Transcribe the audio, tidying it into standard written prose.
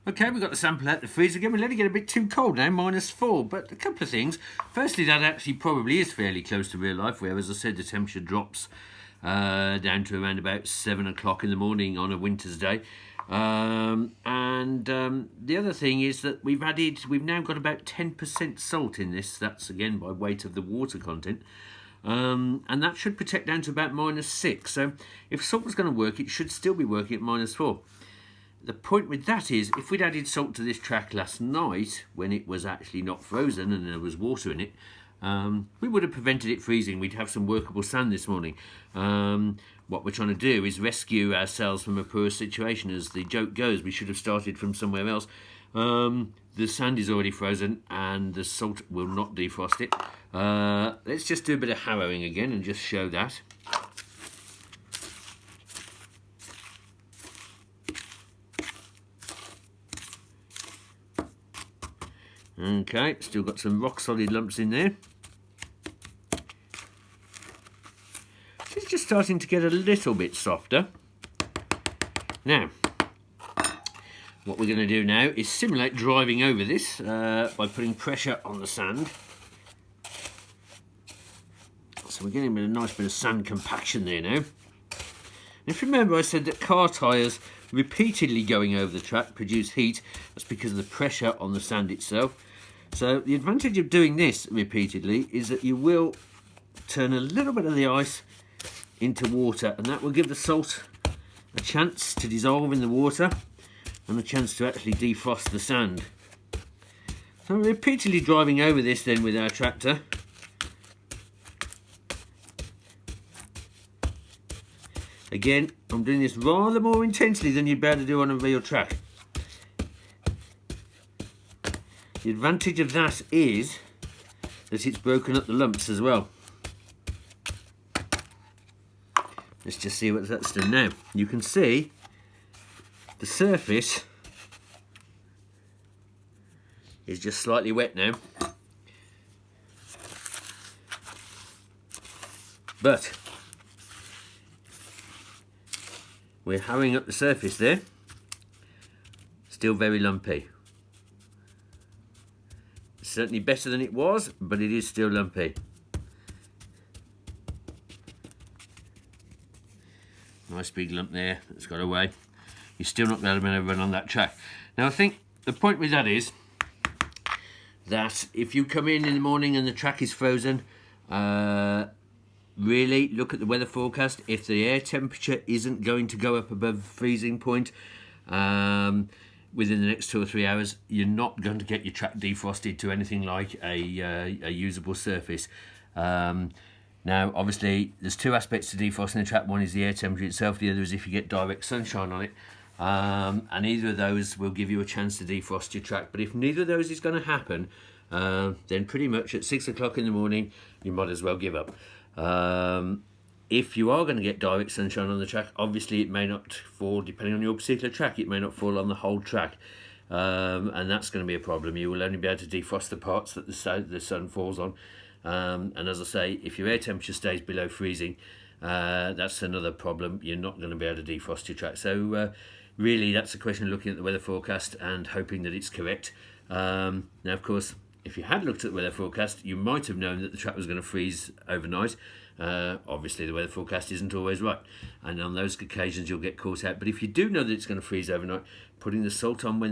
Okay, we've got the sample out the freezer again. We're letting it get a bit too cold now, -4. But a couple of things. Firstly, that actually probably is fairly close to real life, where, as I said, the temperature drops down to around about 7 o'clock in the morning on a winter's day. The other thing is that we've now got about 10% salt in this. That's again by weight of the water content. And that should protect down to about -6. So if salt was going to work, it should still be working at -4. The point with that is, if we'd added salt to this track last night when it was actually not frozen and there was water in it, we would have prevented it freezing. We'd have some workable sand this morning. What we're trying to do is rescue ourselves from a poor situation. As the joke goes, we should have started from somewhere else. The sand is already frozen and the salt will not defrost it. Let's just do a bit of harrowing again and just show that. Okay, still got some rock solid lumps in there. It's just starting to get a little bit softer. Now, what we're going to do now is simulate driving over this by putting pressure on the sand. So we're getting a nice bit of sand compaction there now. If you remember, I said that car tyres repeatedly going over the track produce heat. That's because of the pressure on the sand itself. So the advantage of doing this repeatedly is that you will turn a little bit of the ice into water, and that will give the salt a chance to dissolve in the water and a chance to actually defrost the sand. So we're repeatedly driving over this then with our tractor. Again, I'm doing this rather more intensely than you'd be able to do on a real track. The advantage of that is that it's broken up the lumps as well. Let's just see what that's done now. You can see the surface is just slightly wet now. But we're harrowing up the surface there. Still very lumpy. Certainly better than it was, but it is still lumpy. Nice big lump there that's got away. You're still not going to be able to run on that track. Now I think the point with that is that if you come in the morning and the track is frozen, really look at the weather forecast. If the air temperature isn't going to go up above freezing point within the next 2 or 3 hours, you're not going to get your track defrosted to anything like a usable surface. Now, obviously, there's two aspects to defrosting the track. One is the air temperature itself. The other is if you get direct sunshine on it. And either of those will give you a chance to defrost your track. But if neither of those is going to happen, then pretty much at 6 o'clock in the morning, you might as well give up. If you are going to get direct sunshine on the track, obviously it may not fall, depending on your particular track, it may not fall on the whole track. And that's going to be a problem. You will only be able to defrost the parts that the sun falls on. And as I say, if your air temperature stays below freezing, that's another problem. You're not going to be able to defrost your track. So really, that's a question of looking at the weather forecast and hoping that it's correct. Now, of course, if you had looked at the weather forecast, you might have known that the track was going to freeze overnight. Obviously, the weather forecast isn't always right, and on those occasions you'll get caught out. But if you do know that it's going to freeze overnight, putting the salt on when the